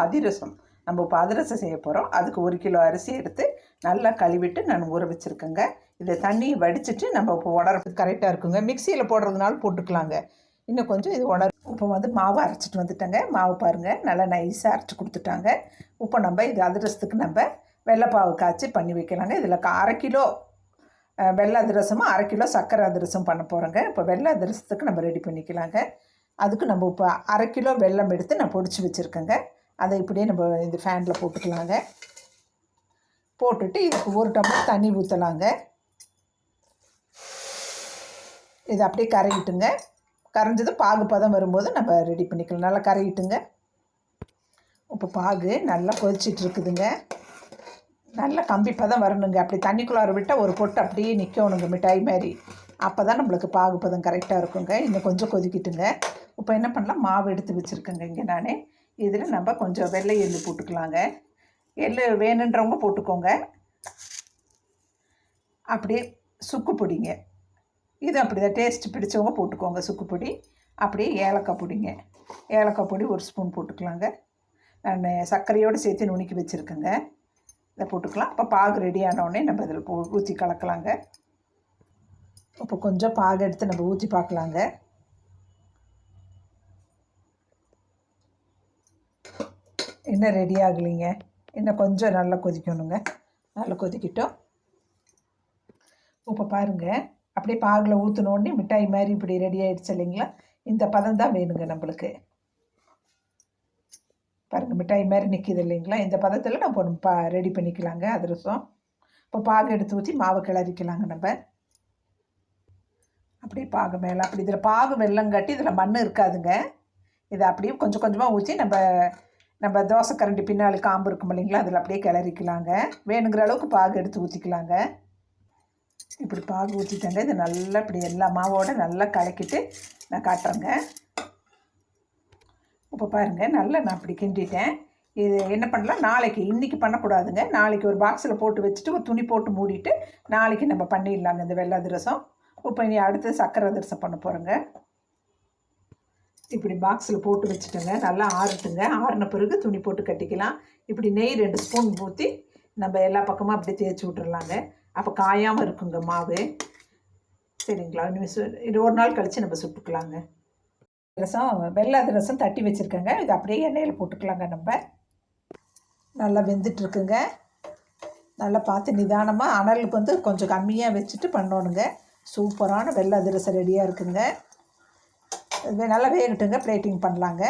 அதிரசம். நம்ம இப்போ அதிரசம் செய்ய போகிறோம். அதுக்கு 1 கிலோ அரிசி எடுத்து நல்லா கழுவிட்டு நான் ஊற வச்சுருக்கேங்க. இதை தண்ணியை வடிச்சிட்டு நம்ம இப்போ உடறதுக்கு கரெக்டாக இருக்குங்க. மிக்சியில் போடுறதுனால போட்டுக்கலாங்க. இன்னும் கொஞ்சம் இது இப்போ மாவு அரைச்சிட்டு வந்துட்டேங்க. மாவு பாருங்கள், நல்லா நைஸாக அரைச்சி கொடுத்துட்டாங்க. இப்போ நம்ம இது அதிரசத்துக்கு நம்ம வெள்ளைப்பாவு காய்ச்சி பண்ணி வைக்கலாங்க. இதில் 1/2 கிலோ வெள்ளை அதிரசமும் 1/2 கிலோ சர்க்கரை அதிரசம் பண்ண போகிறோங்க. இப்போ வெள்ளை அதிரசத்துக்கு நம்ம ரெடி பண்ணிக்கலாங்க. அதுக்கு நம்ம இப்போ 1/2 கிலோ வெல்லம் எடுத்து நான் பொடிச்சு வச்சுருக்கேங்க. அதை இப்படியே நம்ம இந்த ஃபேனில் போட்டுக்கலாங்க. போட்டுட்டு இதுக்கு 1 டம்ளர் தண்ணி ஊற்றலாங்க. இது அப்படியே கரையிட்டுங்க. கரைஞ்சது பாகு பதம் வரும்போது நம்ம ரெடி பண்ணிக்கலாம். நல்லா கரையிட்டுங்க. இப்போ பாகு நல்லா கொதிச்சிட்ருக்குதுங்க. நல்லா கம்பி பதம் வரணுங்க. அப்படி தண்ணிக்குள்ளார விட்டால் ஒரு பொட்டு அப்படியே நிற்கணுங்க, மிட்டாய் மாதிரி. அப்போ தான் நம்மளுக்கு பாகு பதம் கரெக்டாக இருக்குங்க. இன்னும் கொஞ்சம் கொதிக்கிட்டுங்க. இப்போ என்ன பண்ணலாம், மாவு எடுத்து வச்சுருக்கேங்க இங்கே நான். இதில் நம்ம கொஞ்சம் வெள்ளை எள்ளு போட்டுக்கலாங்க. எள்ளு வேணுன்றவங்க போட்டுக்கோங்க. அப்படியே சுக்கு பொடிங்க, இது அப்படி தான் டேஸ்ட்டு பிடிச்சவங்க போட்டுக்கோங்க. சுக்கு பொடி, அப்படியே ஏலக்காய் பொடிங்க. ஏலக்காய் பொடி 1 ஸ்பூன் போட்டுக்கலாங்க. நான் சர்க்கரையோடு சேர்த்து நுணுக்கி வச்சுருக்கேங்க. இதை போட்டுக்கலாம். இப்போ பாகு ரெடி ஆனோடனே நம்ம இதில் ஊற்றி கலக்கலாங்க. இப்போ கொஞ்சம் பாகு எடுத்து நம்ம ஊற்றி பார்க்கலாங்க. இன்னும் ரெடி ஆகலைங்க. இன்னும் கொஞ்சம் நல்லா கொதிக்கணுங்க. நல்லா கொதிக்கிட்டோம். இப்போ பாருங்கள், அப்படியே பாகில் ஊற்றினோடனே மிட்டாய் மாதிரி இப்படி ரெடி ஆகிடுச்சு இல்லைங்களா? இந்த பதம் தான் வேணுங்க நம்மளுக்கு. பாருங்கள், மிட்டாய் மாதிரி நிற்கிது இல்லைங்களா? இந்த பதத்தில் நம்ம ரெடி பண்ணிக்கலாங்க அதிரசம். இப்போ பாகு எடுத்து ஊற்றி மாவு கிளறிக்கலாங்க. நம்ம அப்படியே பாகு மேலே அப்படி இதில் பாகு வெள்ளங்காட்டி இதில் மண் இருக்காதுங்க. இதை அப்படியே கொஞ்சம் கொஞ்சமாக ஊற்றி நம்ம தோசை கரண்டி பின்னாடி காம்பு இருக்கும் இல்லைங்களா, அதில் அப்படியே கிளறிக்கலாங்க. வேணுங்கிற அளவுக்கு பாகு எடுத்து ஊற்றிக்கலாங்க. இப்படி பாகு ஊற்றிட்டாங்க. இது நல்லா இப்படி எல்லா மாவோடு நல்லா கலக்கிட்டு நான் காட்டுறேங்க. இப்போ பாருங்கள், நல்லா நான் அப்படி கிண்டிட்டேன். இது என்ன பண்ணலாம், நாளைக்கு, இன்றைக்கி பண்ணக்கூடாதுங்க. நாளைக்கு ஒரு பாக்ஸில் போட்டு வச்சுட்டு ஒரு துணி போட்டு மூடிட்டு நாளைக்கு நம்ம பண்ணிடலாங்க இந்த வெள்ளை அதிரசம். இப்போ இனி அடுத்து சர்க்கரை அதிரசம் பண்ண போகிறோங்க. இப்படி பாக்ஸில் போட்டு வச்சுட்டோங்க. நல்லா ஆறட்டுங்க. ஆறின பிறகு துணி போட்டு கட்டிக்கலாம். இப்படி நெய் 2 ஸ்பூன் ஊற்றி நம்ம எல்லா பக்கமும் அப்படி தேய்ச்சி விட்டுறலாங்க. அப்போ காயாமல் இருக்குங்க மாவு. சரிங்களா? இது 1 நாள் கழித்து நம்ம சுட்டுக்கலாங்க. வெள்ளை அதிரசம் தட்டி வச்சுருக்கேங்க. இது அப்படியே எண்ணெயில் போட்டுக்கலாங்க. நம்ம நல்லா வெந்துட்டுருக்குங்க. நல்லா பார்த்து நிதானமாக அனலுக்கு கொஞ்சம் கம்மியாக வச்சுட்டு பண்ணணுங்க. சூப்பரான வெள்ளை அதிரசம் ரெடியாக இருக்குங்க. இது நல்லா வேகட்டுங்க. பிளேட்டிங் பண்ணலாங்க.